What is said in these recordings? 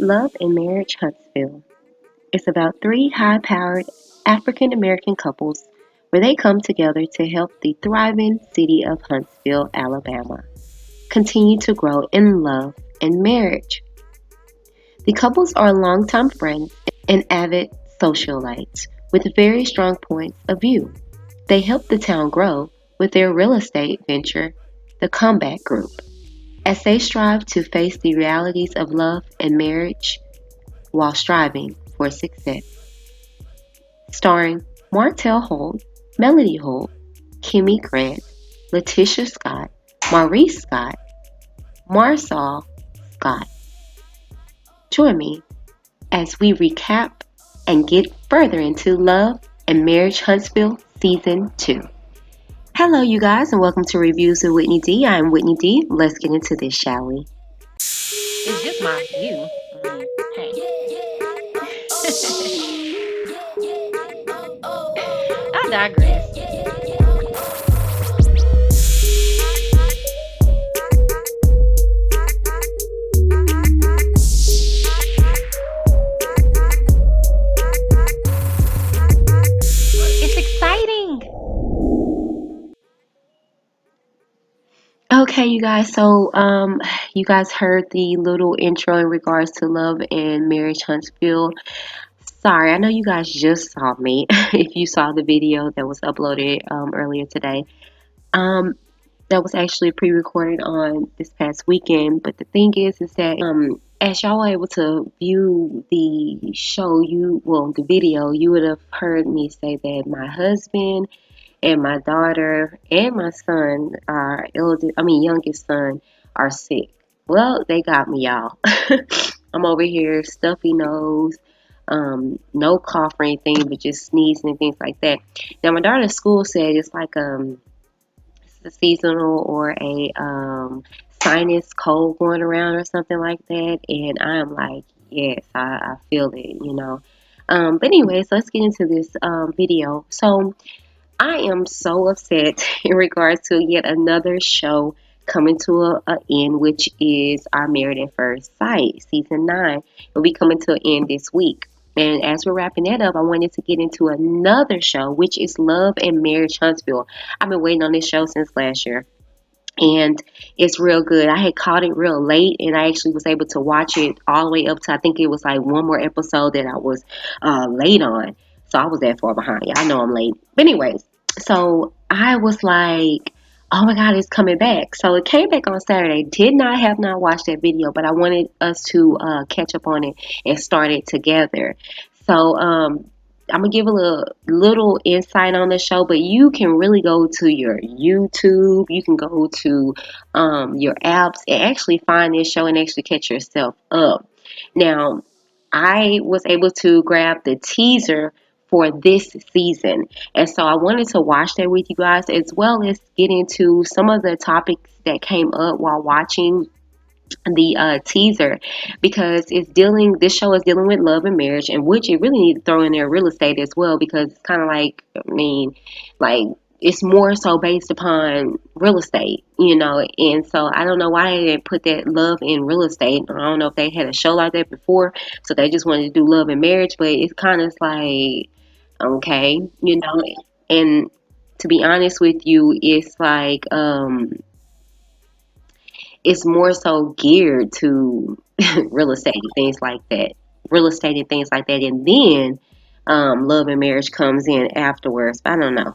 Love and Marriage Huntsville. It's about three high powered African American couples where they come together to help the thriving city of Huntsville, Alabama, continue to grow in love and marriage. The couples are longtime friends and avid socialites with very strong points of view. They help the town grow with their real estate venture, the Comeback Group, as they strive to face the realities of love and marriage while striving for success. Starring Martell Holt, Melody Holt, Kimmy Grant, Letitia Scott, Maurice Scott, Marsall Scott. Join me as we recap and get further into Love and Marriage Huntsville Season 2. Hello, you guys, and welcome to Reviews with Whitney D. I'm Whitney D. Let's get into this, shall we? It's just my view. Hey. I digress. It's exciting. Okay, you guys, so you guys heard the little intro in regards to Love and Marriage Huntsville. Sorry, I know you guys just saw me. If you saw the video that was uploaded earlier today, um, that was actually pre-recorded on this past weekend. But the thing is that as y'all were able to view the show, the video, you would have heard me say that my husband and my daughter and my son, youngest son, are sick. Well, they got me, y'all. I'm over here, stuffy nose, no cough or anything, but just sneezing and things like that. Now, my daughter's school said it's like it's a seasonal or a sinus cold going around or something like that, and I'm like, yes, I feel it. But anyways, let's get into this video. So I am so upset in regards to yet another show coming to a end, which is our Married at First Sight, Season 9. Will be coming to an end this week. And as we're wrapping that up, I wanted to get into another show, which is Love and Marriage Huntsville. I've been waiting on this show since last year, and it's real good. I had caught it real late, and I actually was able to watch it all the way up to, I think it was like one more episode that I was late on. So I was that far behind. Yeah, I know I'm late. But anyways, so I was like, oh my God, it's coming back. So it came back on Saturday. Have not watched that video, but I wanted us to catch up on it and start it together. So I'm gonna give a little insight on the show, but you can really go to your YouTube. You can go to your apps and actually find this show and actually catch yourself up. Now, I was able to grab the teaser for this season, and so I wanted to watch that with you guys, as well as get into some of the topics that came up while watching the teaser, because this show is dealing with love and marriage, and which you really need to throw in there real estate as well, because it's kind of like it's more so based upon real estate. And so I don't know why they didn't put that love in real estate. I don't know if they had a show like that before, so they just wanted to do love and marriage, but it's kind of like, okay. And to be honest with you, it's like it's more so geared to real estate and things like that. And then love and marriage comes in afterwards. I don't know.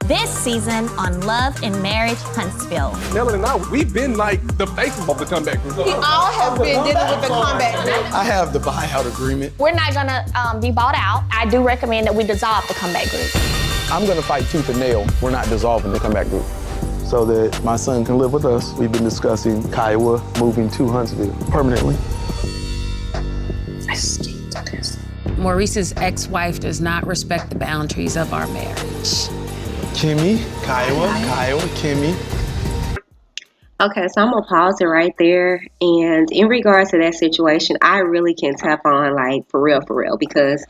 This season on Love and Marriage Huntsville. Melanie and I, we've been like the faces of the comeback group. We all have been dealing with the comeback group. I have the buyout agreement. We're not gonna be bought out. I do recommend that we dissolve the comeback group. I'm gonna fight tooth and nail. We're not dissolving the comeback group. So that my son can live with us. We've been discussing Kiowa moving to Huntsville permanently. Maurice's ex-wife does not respect the boundaries of our marriage. Kimmy, Kiowa, Kimmy. Okay, so I'm gonna pause it right there. And in regards to that situation, I really can tap on, like, for real, because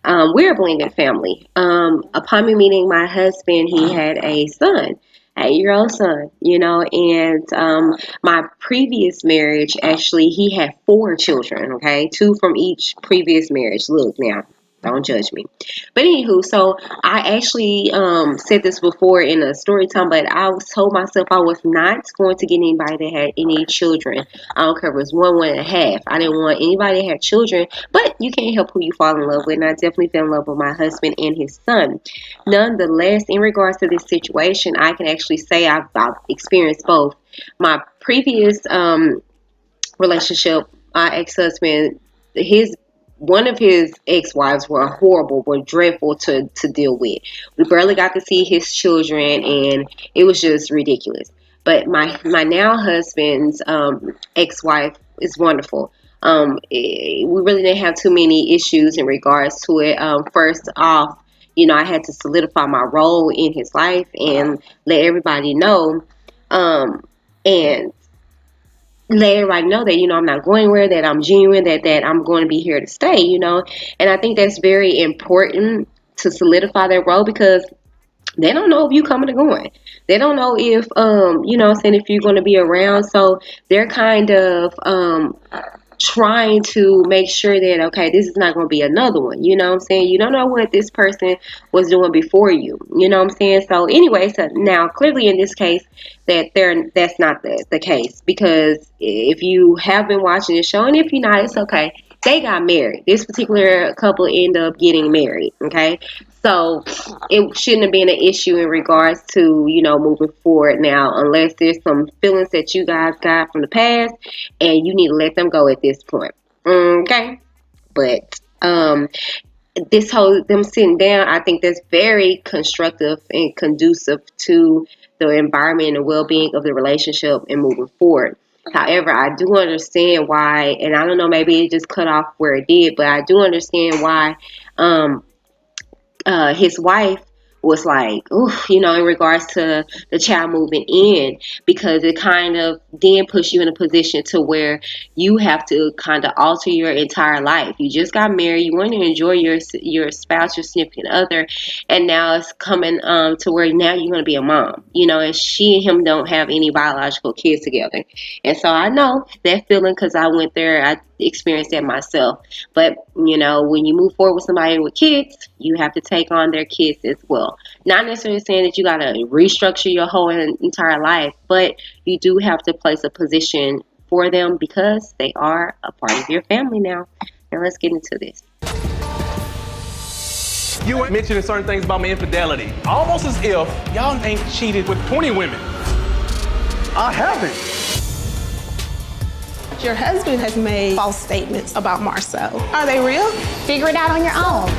we're a blended family. Upon me meeting my husband, he had a son. 8-year-old son, and my previous marriage, actually, he had 4 children, okay? 2 from each previous marriage. Look now, don't judge me. But anywho, so I actually said this before in a story time, but I was told myself I was not going to get anybody that had any children. I don't care if it was 1.5. I didn't want anybody that had children, but you can't help who you fall in love with, and I definitely fell in love with my husband and his son. Nonetheless, in regards to this situation, I can actually say I've experienced both. My previous relationship, my ex-husband, his one of his ex-wives were horrible, were dreadful to deal with. We barely got to see his children, and it was just ridiculous. But my now husband's ex-wife is wonderful. We really didn't have too many issues in regards to it. First off, I had to solidify my role in his life and let everybody know. And let everybody know that I'm not going anywhere, that I'm genuine, that I'm going to be here to stay, and I think that's very important to solidify that role, because they don't know if you coming or going. They don't know if if you're going to be around. So they're kind of trying to make sure that, okay, this is not going to be another one. You know what I'm saying? You don't know what this person was doing before you. You know what I'm saying? So anyway, so now clearly in this case that's not the case, because if you have been watching the show, and if you're not, it's okay. They got married. This particular couple ended up getting married. Okay. So it shouldn't have been an issue in regards to, moving forward now, unless there's some feelings that you guys got from the past and you need to let them go at this point. Okay. But this whole them sitting down, I think that's very constructive and conducive to the environment and the well-being of the relationship and moving forward. However, I do understand why, and I don't know, maybe it just cut off where it did, but I do understand why his wife was like, oof, in regards to the child moving in, because it kind of then puts you in a position to where you have to kind of alter your entire life. You just got married, you want to enjoy your spouse, your significant other, and now it's coming to where now you're going to be a mom, and she and him don't have any biological kids together. And so I know that feeling, because I went there, I experienced that myself. But when you move forward with somebody with kids, you have to take on their kids as well. Not necessarily saying that you got to restructure your whole entire life, but you do have to place a position for them, because they are a part of your family now. Now let's get into this. You were mentioning certain things about my infidelity, almost as if y'all ain't cheated with 20 women. I haven't. Your husband has made false statements about Marcel. Are they real? Figure it out on your own.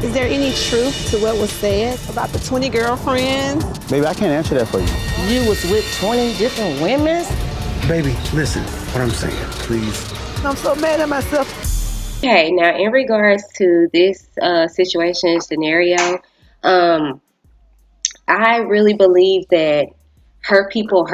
Is there any truth to what was said about the 20 girlfriends? Baby, I can't answer that for you. You was with 20 different women? Baby, listen, what I'm saying, please. I'm so mad at myself. Okay, now in regards to this situation scenario, I really believe that hurt people.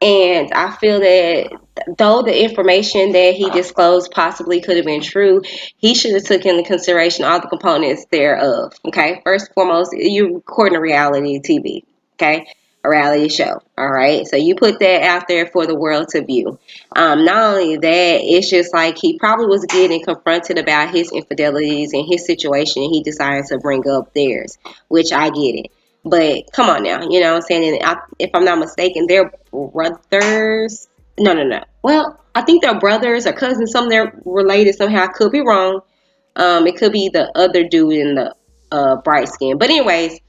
And I feel that though the information that he disclosed possibly could have been true, he should have took into consideration all the components thereof. Okay, first and foremost, you're recording a reality TV. Okay, a reality show. All right, so you put that out there for the world to view. Not only that, it's just like he probably was getting confronted about his infidelities and his situation, and he decided to bring up theirs, which I get it. But come on now, you know what I'm saying? And if I'm not mistaken, they're brothers. No. Well, I think they're brothers or cousins. Some they're related somehow. I could be wrong. It could be the other dude in the bright skin. But anyways,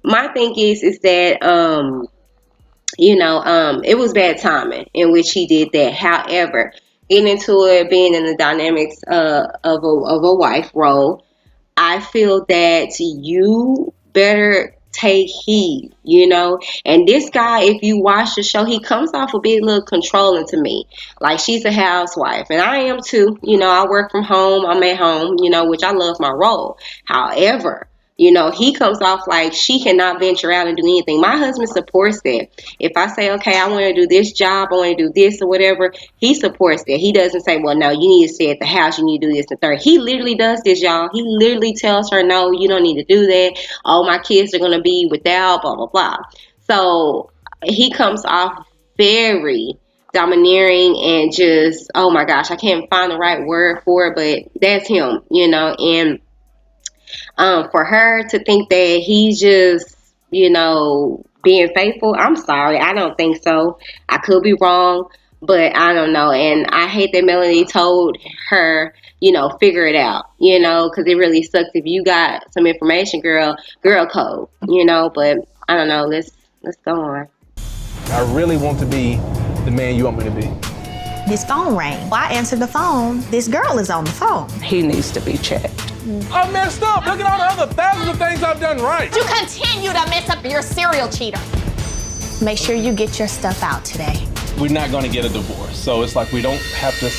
my thing is that it was bad timing in which he did that. However, getting into it, being in the dynamics of a wife role, I feel that you better take heed, and this guy, if you watch the show, he comes off a bit little controlling to me, like she's a housewife, and I am too. I work from home, I'm at home, which I love my role. However, He comes off like she cannot venture out and do anything. My husband supports that. If I say, okay, I want to do this job, I want to do this or whatever, he supports that. He doesn't say, well, no, you need to stay at the house, you need to do this and third. He literally does this, y'all. He literally tells her, no, you don't need to do that. Oh, my kids are going to be without, blah, blah, blah. So he comes off very domineering and just, oh my gosh, I can't find the right word for it, but that's him, and for her to think that he's just, being faithful, I'm sorry. I don't think so. I could be wrong, but I don't know. And I hate that Melanie told her, figure it out, because it really sucks if you got some information, girl code, but I don't know. Let's go on. I really want to be the man you want me to be. This phone rang. I answered the phone. This girl is on the phone. He needs to be checked. I messed up. Look at all the other thousands of things I've done right. You continue to mess up your serial cheater. Make sure you get your stuff out today. We're not going to get a divorce, so it's like we don't have to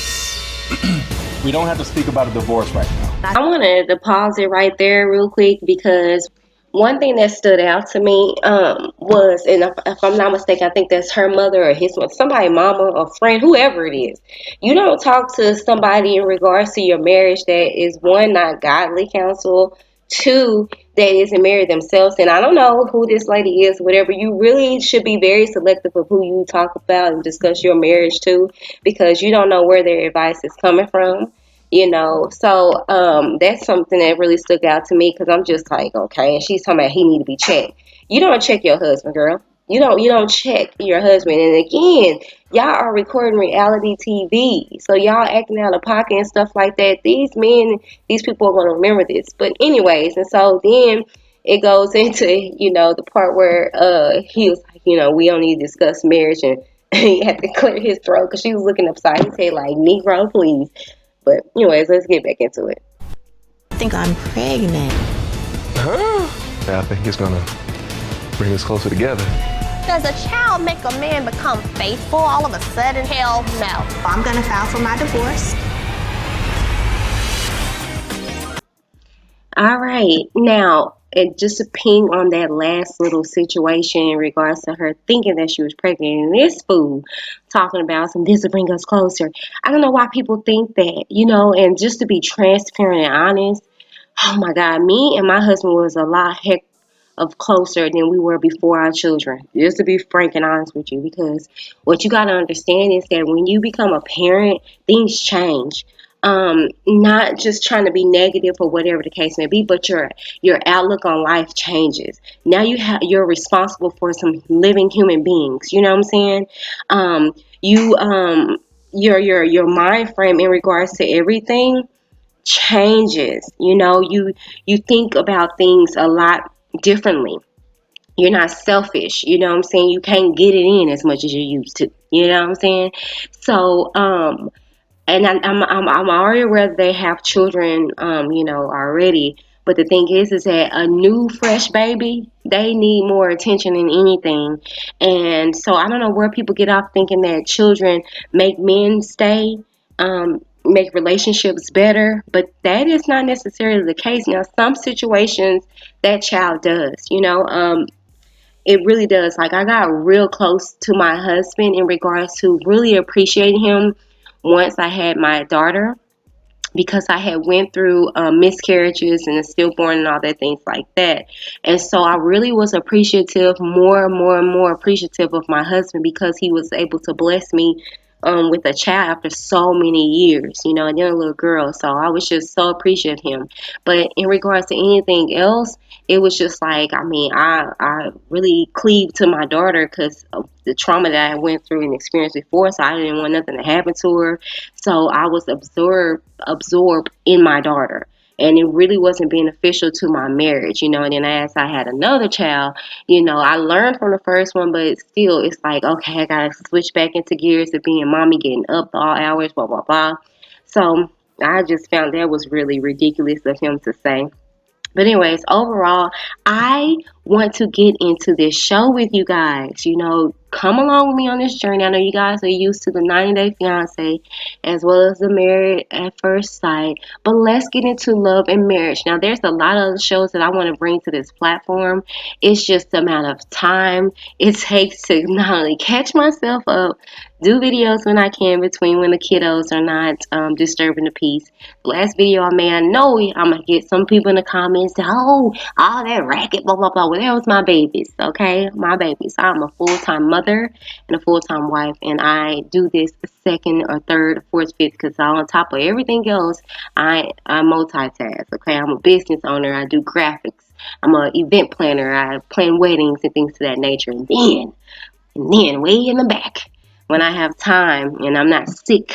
speak about a divorce right now. I wanted to pause it right there real quick because one thing that stood out to me was, and if I'm not mistaken, I think that's her mother or his mother, somebody, mama or friend, whoever it is. You don't talk to somebody in regards to your marriage that is, one, not godly counsel, two, that isn't married themselves. And I don't know who this lady is, whatever. You really should be very selective of who you talk about and discuss your marriage to, because you don't know where their advice is coming from. So that's something that really stuck out to me because I'm just like, okay, and she's talking about he need to be checked. You don't check your husband, girl. You don't check your husband. And again, y'all are recording reality TV, so y'all acting out of pocket and stuff like that. These people are gonna remember this. But anyways, and so then it goes into the part where he was like, we don't need to discuss marriage, and he had to clear his throat because she was looking upside his head like, Negro, please. But anyways, let's get back into it. I think I'm pregnant. Huh? I think it's gonna bring us closer together. Does a child make a man become faithful all of a sudden? Hell no. I'm gonna file for my divorce. All right. Now, and just to ping on that last little situation in regards to her thinking that she was pregnant, and this fool talking about this will bring us closer. I don't know why people think that, and just to be transparent and honest, oh my God, me and my husband was a lot of closer than we were before our children. Just to be frank and honest with you, because what you got to understand is that when you become a parent, things change. Not just trying to be negative or whatever the case may be, but your outlook on life changes. Now you're responsible for some living human beings. You know what I'm saying? Your mind frame in regards to everything changes. You think about things a lot differently. You're not selfish. You know what I'm saying? You can't get it in as much as you used to. You know what I'm saying? So, and I'm already aware that they have children, already. But the thing is that a new, fresh baby, they need more attention than anything. And so I don't know where people get off thinking that children make men stay, make relationships better. But that is not necessarily the case. Now, some situations that child does, it really does. Like, I got real close to my husband in regards to really appreciating him once I had my daughter, because I had went through miscarriages and a stillborn and all that things like that. And so I really was appreciative, more and more and more appreciative of my husband, because he was able to bless me with a child after so many years, and then a little girl. So I was just so appreciative of him. But in regards to anything else, it was just like, I really cleaved to my daughter because of the trauma that I went through and experienced before. So I didn't want nothing to happen to her. So I was absorbed in my daughter. And it really wasn't beneficial to my marriage, And then as I had another child, I learned from the first one, but still, it's like, okay, I got to switch back into gears of being mommy, getting up all hours, blah, blah, blah. So I just found that was really ridiculous of him to say. But anyways, overall, I want to get into this show with you guys. You know, come along with me on this journey. I know you guys are used to the 90 Day Fiance as well as the Married at First Sight, but let's get into Love and Marriage. Now, there's a lot of other shows that I want to bring to this platform. It's just the amount of time it takes to not only catch myself up, do videos when I can between when the kiddos are not disturbing the peace. The last video I made, I know I'm going to get some people in the comments say, oh, all that racket, blah, blah, blah. Well, that was my babies, okay? My babies. I'm a full-time mother and a full-time wife, and I do this second or third or fourth, fifth, because on top of everything else, I multitask, okay? I'm a business owner. I do graphics. I'm an event planner. I plan weddings and things of that nature. And then way in the back, when I have time and I'm not sick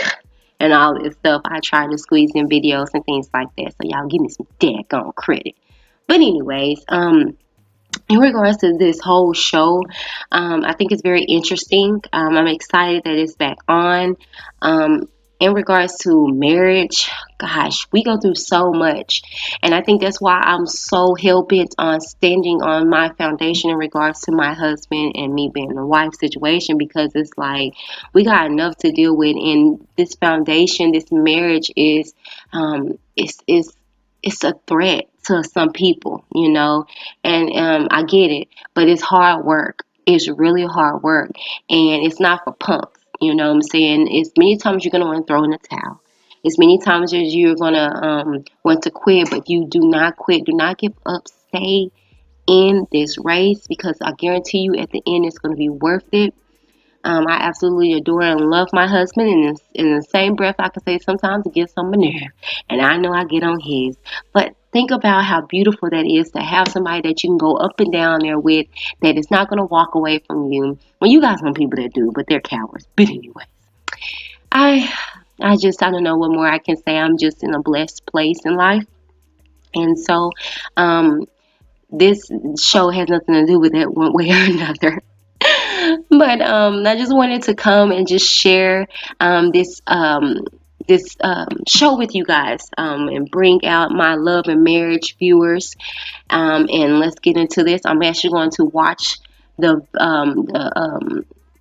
and all this stuff, I try to squeeze in videos and things like that. So y'all give me some daggone credit. But anyways, in regards to this whole show, I think it's very interesting. I'm excited that it's back on. In regards to marriage, gosh, we go through so much. And I think that's why I'm so hell-bent on standing on my foundation in regards to my husband and me being a wife situation, because it's like we got enough to deal with. And this foundation, this marriage it's a threat to some people, you know, and I get it, but it's hard work. It's really hard work, and it's not for punks. You know what I'm saying? It's many times you're gonna want to throw in the towel. It's many times as you're gonna want to quit, but you do not quit. Do not give up. Stay in this race, because I guarantee you, at the end, it's gonna be worth it. I absolutely adore and love my husband. And in the same breath, I can say sometimes it gets on my nerve. And I know I get on his. But think about how beautiful that is to have somebody that you can go up and down there with, that is not going to walk away from you. Well, you got some people that do, but they're cowards. But anyway, I I don't know what more I can say. I'm just in a blessed place in life. And so, this show has nothing to do with it one way or another. But I just wanted to come and just share this show with you guys, and bring out my Love and Marriage viewers. And let's get into this. I'm actually going to watch the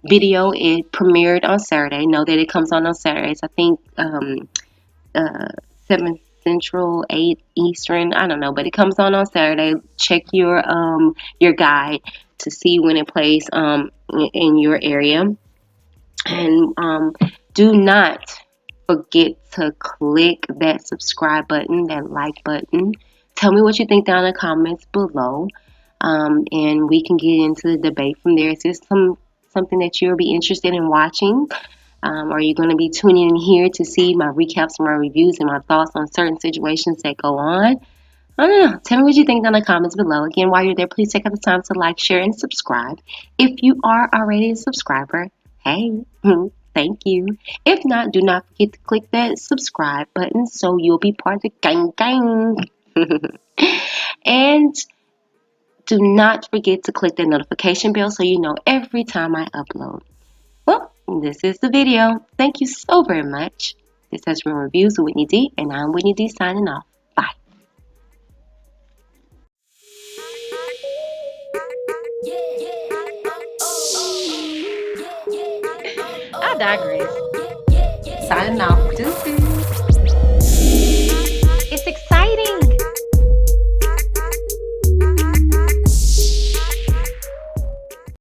video. It premiered on Saturday. Know that it comes on Saturdays. I think 7 Central, 8 Eastern. I don't know, but it comes on Saturday. Check your guide to see when it plays in your area. And do not forget to click that subscribe button, that like button. Tell me what you think down in the comments below. And we can get into the debate from there. Is this something that you'll be interested in watching? Are you going to be tuning in here to see my recaps, my reviews, and my thoughts on certain situations that go on? I don't know. Tell me what you think down in the comments below. Again, while you're there, please take out the time to like, share, and subscribe. If you are already a subscriber, hey, thank you. If not, do not forget to click that subscribe button so you'll be part of the gang. And do not forget to click the notification bell so you know every time I upload. Well, this is the video. Thank you so very much. This has been Reviews with Whitney D, and I'm Whitney D signing off. Bye. I digress. Signing off. Deuces.